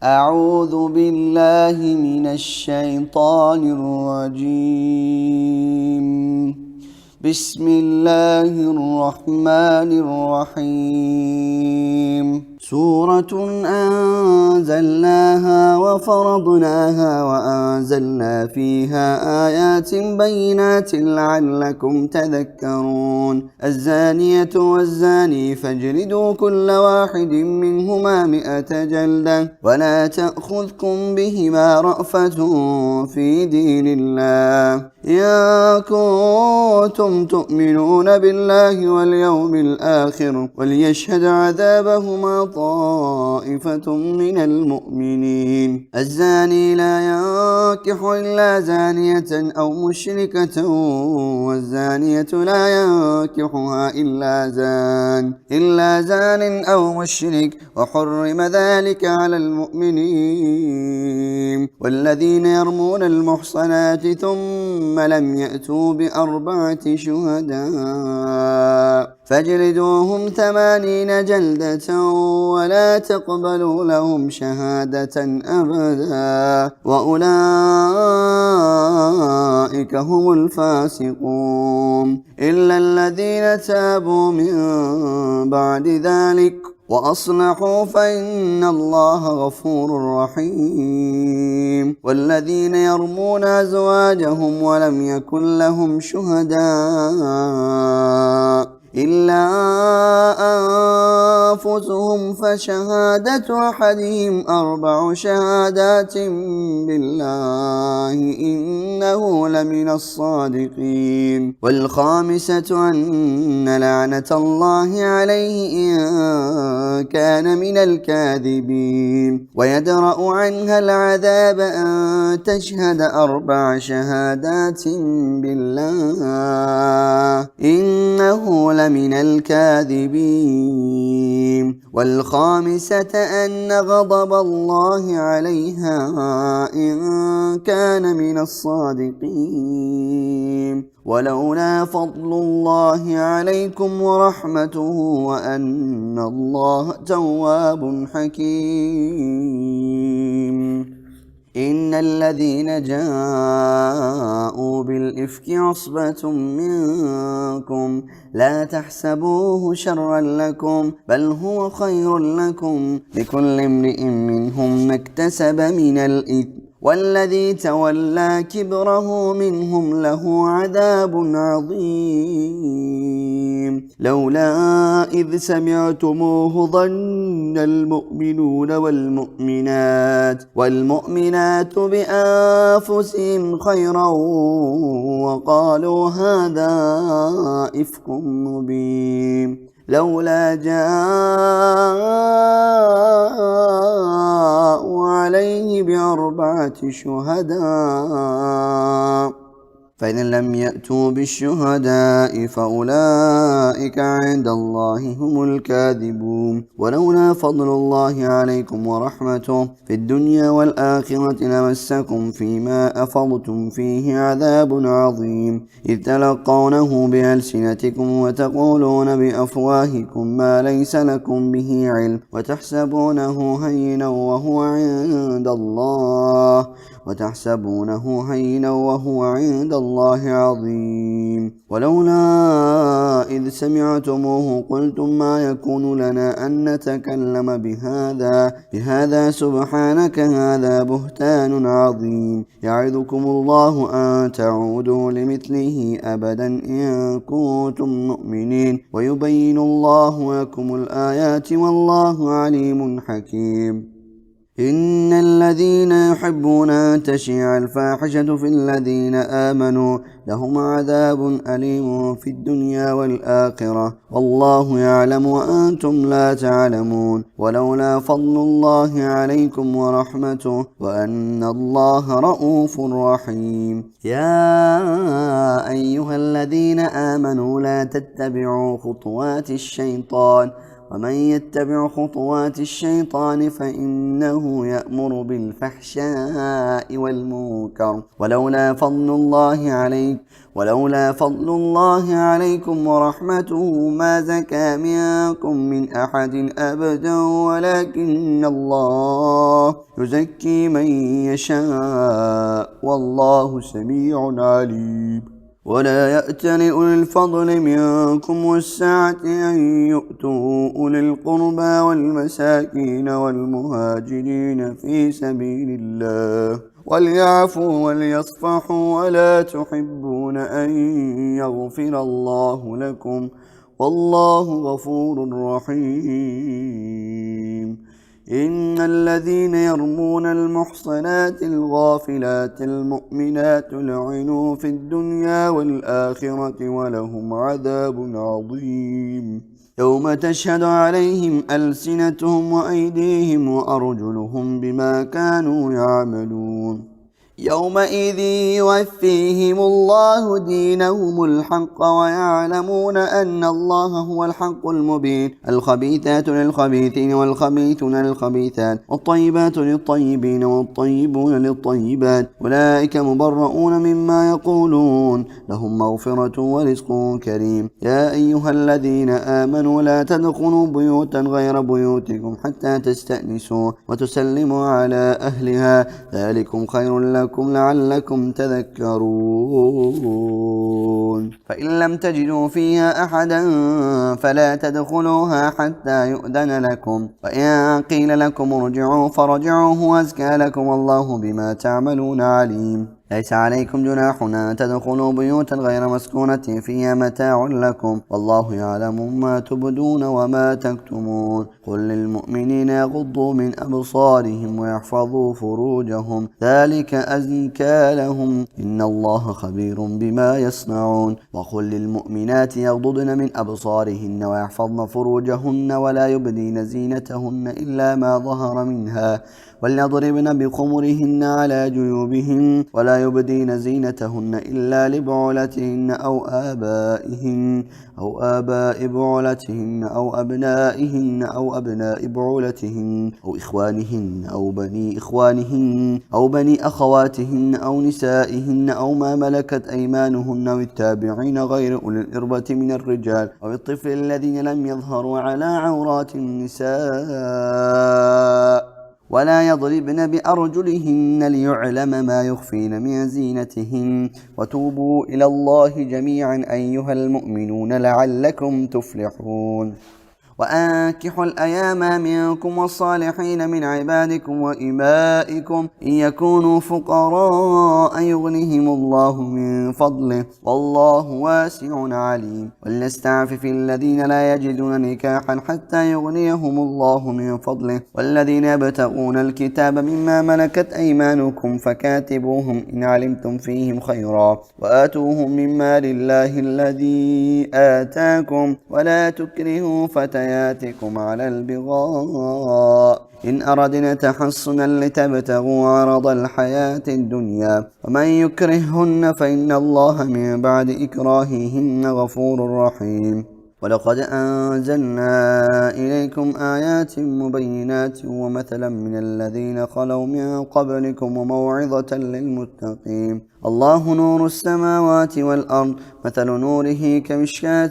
أعوذ بالله من الشيطان الرجيم. بسم الله الرحمن الرحيم. سورة أنزلناها وفرضناها وأنزلنا فيها آيات بينات لعلكم تذكرون. الزانية والزاني فاجلدوا كل واحد منهما 100 جلدة ولا تأخذكم بهما رأفة في دين الله إن كنتم تؤمنون بالله واليوم الآخر وليشهد عذابهما طائفة من المؤمنين. الزاني لا ينكح إلا زانية أو مشركة والزانية لا ينكحها إلا زان أو مشرك وحرم ذلك على المؤمنين. والذين يرمون المحصنات ثم لم يأتوا ب4 شهداء فاجلدوهم 80 جلدة ولا تقبلوا لهم شهادة أبدا وأولئك هم الفاسقون إلا الذين تابوا من بعد ذلك وأصلحوا فإن الله غفور رحيم. والذين يرمون أزواجهم ولم يكن لهم شهداء إلا أنفسهم فشهادة أحدهم 4 شهادات بالله إنه لمن الصادقين. والخامسة أن لعنة الله عليه إن كان من الكاذبين. ويدرأ عنها العذاب أن تشهد 4 شهادات بالله إنه لمن الكاذبين. والخامسة أن غضب الله عليها إن كان من الصادقين. ولولا فضل الله عليكم ورحمته وأن الله تواب حكيم. إن الذين جاءوا بالإفك عصبة منكم لا تحسبوه شرا لكم بل هو خير لكم لكل امرئ منهم ما اكتسب من الإثم والذي تولى كبره منهم له عذاب عظيم. لولا إذ سمعتموه ظن المؤمنون والمؤمنات بأنفسهم خيرا وقالوا هذا إفك مبين. لولا جاءوا عليه ب4 شهداء فإن لم يأتوا بالشهداء فأولئك عند الله هم الكاذبون. ولولا فضل الله عليكم ورحمته في الدنيا والآخرة لمسكم فيما أفضتم فيه عذاب عظيم إذ تلقونه بألسنتكم وتقولون بأفواهكم ما ليس لكم به علم وتحسبونه هينا وهو عند الله عظيم. ولولا إذ سمعتموه قلتم ما يكون لنا أن نتكلم بهذا سبحانك هذا بهتان عظيم. يعظكم الله أن تعودوا لمثله أبدا إن كنتم مؤمنين ويبين الله لكم الآيات والله عليم حكيم. إن الذين يحبون أن تشيع الفاحشة في الذين آمنوا لهم عذاب أليم في الدنيا والآخرة والله يعلم وأنتم لا تعلمون. ولولا فضل الله عليكم ورحمته وأن الله رؤوف رحيم. يا أيها الذين آمنوا لا تتبعوا خطوات الشيطان ومن يتبع خطوات الشيطان فإنه يأمر بالفحشاء والمنكر ولولا فضل الله عليكم ورحمته ما زكى منكم من أحد أبدا ولكن الله يزكي من يشاء والله سميع عليم. ولا يأتل أولي الفضل منكم والسعة أن يؤتوا أولي القربى والمساكين والمهاجرين في سبيل الله وليعفوا وليصفحوا ولا تحبون أن يغفر الله لكم والله غفور رحيم. إن الذين يرمون المحصنات الغافلات المؤمنات لعنوا في الدنيا والآخرة ولهم عذاب عظيم يوم تشهد عليهم ألسنتهم وأيديهم وأرجلهم بما كانوا يعملون يومئذ يوفيهم الله دينهم الحق ويعلمون أن الله هو الحق المبين. الخبيثات للخبيثين والخبيثون للخبيثات والطيبات للطيبين والطيبون للطيبات أولئك مبرؤون مما يقولون لهم مغفرة ورزق كريم. يا أيها الذين آمنوا لا تدخلوا بيوتا غير بيوتكم حتى تستأنسوا وتسلموا على أهلها ذلكم خير لكم لعلكم تذكرون. فإن لم تجدوا فيها أحدا فلا تدخلوها حتى يؤذن لكم وإن قيل لكم ارجعوا فرجعوا هو أزكى لكم والله بما تعملون عليم. ليس عليكم جناح أن تدخلوا بيوتا غير مسكونة فيها متاع لكم والله يعلم ما تبدون وما تكتمون. قل للمؤمنين يغضوا من أبصارهم ويحفظوا فروجهم ذلك أزكى لهم إن الله خبير بما يصنعون. وقل للمؤمنات يغضضن من أبصارهن ويحفظن فروجهن ولا يبدين زينتهن إلا ما ظهر منها وليضربن بخمرهن على جيوبهن ولا يبدين زينتهن إلا لبعولتهن أو آباء بعولتهن أو أبنائهن أو أبناء بعولتهن أو إخوانهن أو بني إخوانهن أو بني أخواتهن أو نسائهن أو ما ملكت أيمانهن أو التابعين غير أولي الإربة من الرجال أو الطفل الذين لم يظهروا على عورات النساء ولا يضربن بأرجلهن ليعلم ما يخفين من زينتهن وتوبوا إلى الله جميعا أيها المؤمنون لعلكم تفلحون. وأنكحوا الأيام منكم والصالحين من عبادكم وإمائكم إن يكونوا فقراء يغنهم الله من فضله والله واسع عليم. وليستعفف الذين لا يجدون نكاحا حتى يغنيهم الله من فضله والذين يبتغون الكتاب مما ملكت أيمانكم فكاتبوهم إن علمتم فيهم خيرا وآتوهم من مال الله الذي آتاكم ولا تكرهوا فتياتكم على البغاء إن أردنا تحصنا لتبتغوا عرض الحياة الدنيا ومن يكرههن فإن الله من بعد إكراههن غفور رحيم. ولقد أنزلنا إليكم آيات مبينات ومثلا من الذين خلوا من قبلكم وموعظة للمتقين. الله نور السماوات والأرض مثل نوره كمشكاة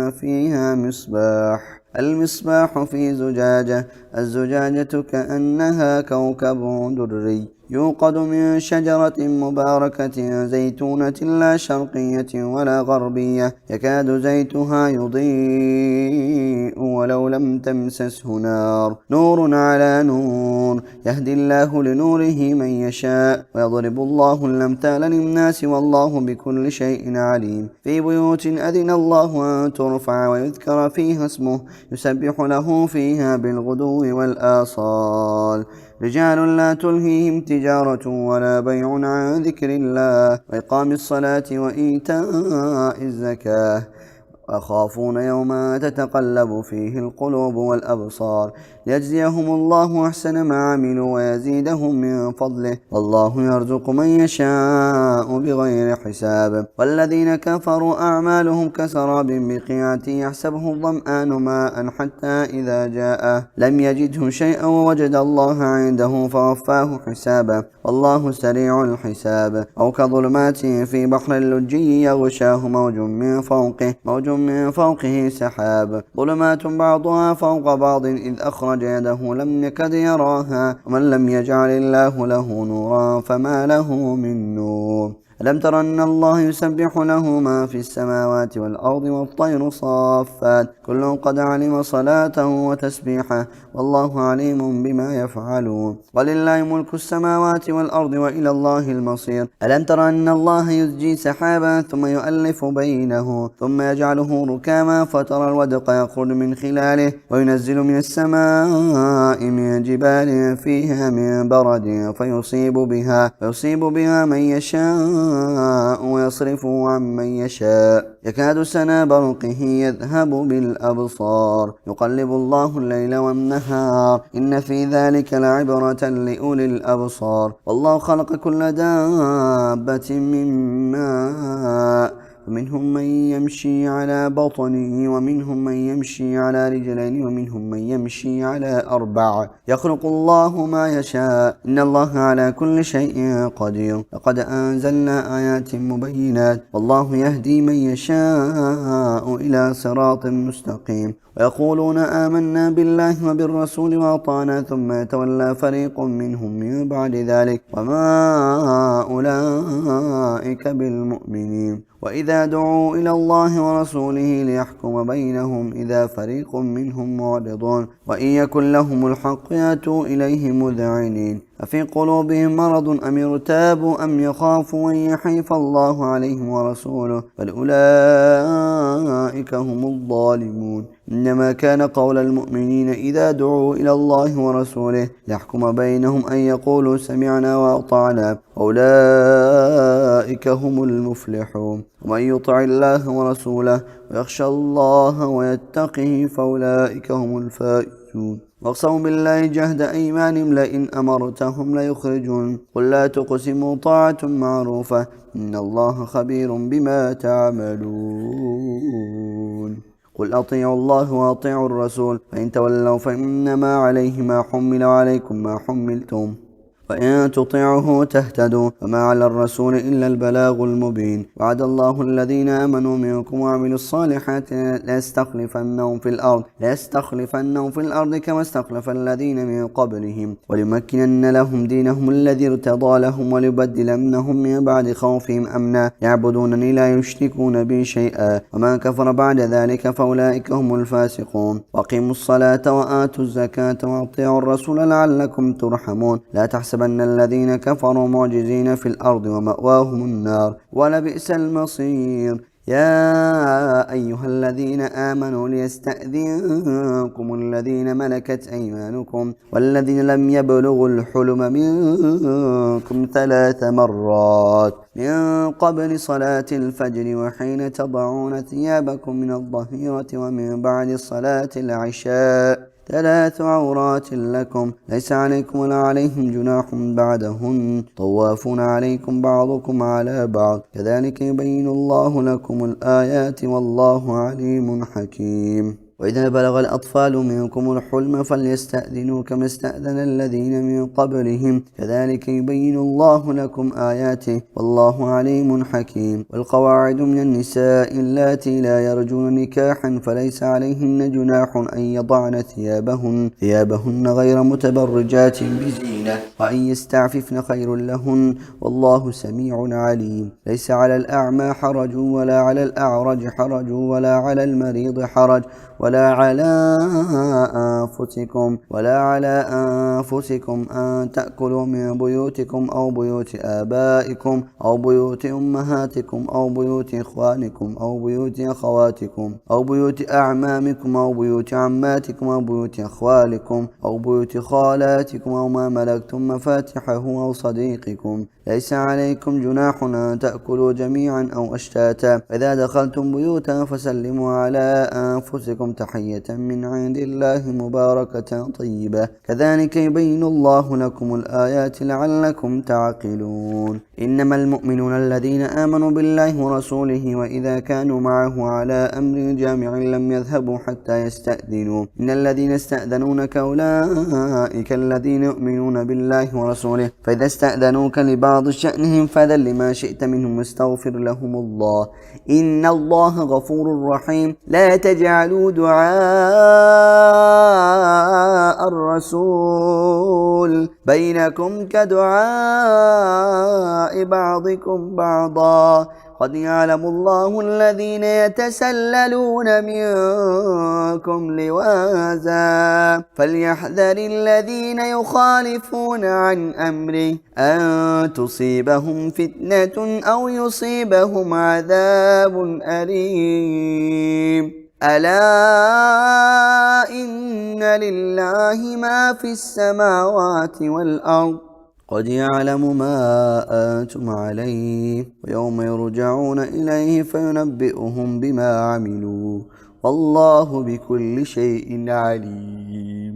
فيها مصباح المصباح في زجاجة الزجاجة كأنها كوكب دري يوقد من شجرة مباركة زيتونة لا شرقية ولا غربية يكاد زيتها يضيء ولو لم تمسسه نار نور على نور يهدي الله لنوره من يشاء ويضرب الله الأمثال للناس والله بكل شيء عليم. في بيوت أذن الله أن ترفع ويذكر فيها اسمه يسبح له فيها بالغدو والآصال رجال لا تلهيهم تجارة ولا بيع عن ذكر الله وإقام الصلاة وإيتاء الزكاة ويخافون يوما تتقلب فيه القلوب والأبصار ليجزيهم الله أحسن ما عملوا ويزيدهم من فضله، والله يرزق من يشاء بغير حساب. والذين كفروا أعمالهم كسراب بقيعة يحسبه الظمآن ماء حتى إذا جاءه لم يجده شيئا ووجد الله عنده فوفاه حسابه، والله سريع الحساب. أو كظلمات في بحر اللجي يغشاه موج من فوقه سحاب، ظلمات بعضها فوق بعض إذ أخرج يده لم يكد يراها، ومن لم يجعل الله له نورا فما له من نور. ألم تر أن الله يسبح له ما في السماوات والأرض والطير صافات كل قد علم صلاته وتسبيحه، والله عليم بما يفعلون. ولله ملك السماوات والأرض وإلى الله المصير. ألم تر أن الله يزجي سحابا ثم يؤلف بينه ثم يجعله ركاما فترى الودق يخرج من خلاله وينزل من السماء من جبال فيها من برد فيصيب بها من يشاء ويصرفه عن من يشاء، يكاد سنا برقه يذهب بالأبصار، يقلب الله الليل والنهار إن في ذلك لعبرة لأولي الأبصار. والله خلق كل دابة من ماء فمنهم من يمشي على بطنه ومنهم من يمشي على رجلين ومنهم من يمشي على أربع، يخلق الله ما يشاء إن الله على كل شيء قدير. لقد أنزلنا آيات مبينات والله يهدي من يشاء إلى صراط مستقيم. ويقولون آمنا بالله وبالرسول وأطعنا ثم يتولى فريق منهم من بعد ذلك وما أولئك بالمؤمنين. وإذا دعوا إلى الله ورسوله ليحكم بينهم إذا فريق منهم معرضون، وإن يكن لهم الحق يأتوا إليه مذعنين. أفي قلوبهم مرض أم ارتابوا أم يخافوا أن يحيف الله عليهم ورسوله بل أولئك هم الظالمون. إنما كان قول المؤمنين إذا دعوا إلى الله ورسوله ليحكم بينهم أن يقولوا سمعنا وأطعنا، أولئك هم المفلحون. ومن يطع الله ورسوله ويخشى الله ويتقه فأولئك هم الفائزون. واقسموا بالله جهد أيمانهم لئن أمرتهم ليخرجون، قل لا تقسموا طاعة معروفة إن الله خبير بما تعملون. قل أطيعوا الله وأطيعوا الرسول فإن تولوا فإنما عليه ما حمل وعليكم ما حملتم وإن تطيعوه تهتدوا وما على الرسول إلا البلاغ المبين. وعد الله الذين آمنوا منكم وعملوا الصالحات ليستخلفنهم في الأرض كما استخلف الذين من قبلهم وليمكنن لهم دينهم الذي ارتضى لهم وليبدلنهم من بعد خوفهم أمنا يعبدونني لا يشركون بي شيئا ومن كفر بعد ذلك فأولئك هم الفاسقون. وأقيموا الصلاة وآتوا الزكاة وأطيعوا الرسول لعلكم ترحمون. لا تحسبن الذين كفروا معجزين في الأرض ومأواهم النار ولبئس المصير. يا أيها الذين آمنوا ليستأذنكم الذين ملكت أيمانكم والذين لم يبلغوا الحلم منكم 3 مرات من قبل صلاة الفجر وحين تضعون ثيابكم من الظهيرة ومن بعد صلاة العشاء 3 عورات لكم ليس عليكم ولا عليهم جناح بعدهن طوافون عليكم بعضكم على بعض كذلك يبين الله لكم الآيات والله عليم حكيم. وإذا بلغ الأطفال منكم الحلم فليستأذنوا كما استأذن الذين من قبلهم كذلك يبين الله لكم آياته والله عليم حكيم. والقواعد من النساء اللاتي لا يرجون نكاحا فليس عليهن جناح أن يضعن ثيابهن غير متبرجات بزينة وأن يستعففن خير لهن والله سميع عليم. ليس على الأعمى حرج ولا على الأعرج حرج ولا على المريض حرج ولا على أنفسكم أن تأكلوا من بيوتكم أو بيوت آبائكم أو بيوت أمهاتكم أو بيوت إخوانكم أو بيوت أخواتكم أو بيوت أعمامكم أو بيوت عماتكم أو بيوت أخوالكم أو بيوت خالاتكم أو ما ملكتم مفاتحه أو صديقكم. ليس عليكم جناح أن تأكلوا جميعا أو أشتاتا. إذا دخلتم بيوتا فسلموا على أنفسكم تحية من عند الله مباركة طيبة كذلك يبين الله لكم الآيات لعلكم تعقلون إنما المؤمنون الذين آمنوا بالله ورسوله وإذا كانوا معه على أمر جامع لم يذهبوا حتى يستأذنوا إن الذين استأذنونك أولئك الذين يؤمنون بالله ورسوله فإذا استأذنوك لبعض شأنهم فذل لما شئت منهم واستغفر لهم الله إن الله غفور رحيم لا تجعلوا دعاء الرسول بينكم كدعاء بعضكم بعضا قد يعلم الله الذين يتسللون منكم لواذا فليحذر الذين يخالفون عن أمره أن تصيبهم فتنة أو يصيبهم عذاب أليم ألا إن لله ما في السماوات والأرض قد يعلم ما أنتم عليه ويوم يرجعون إليه فينبئهم بما عملوا والله بكل شيء عليم.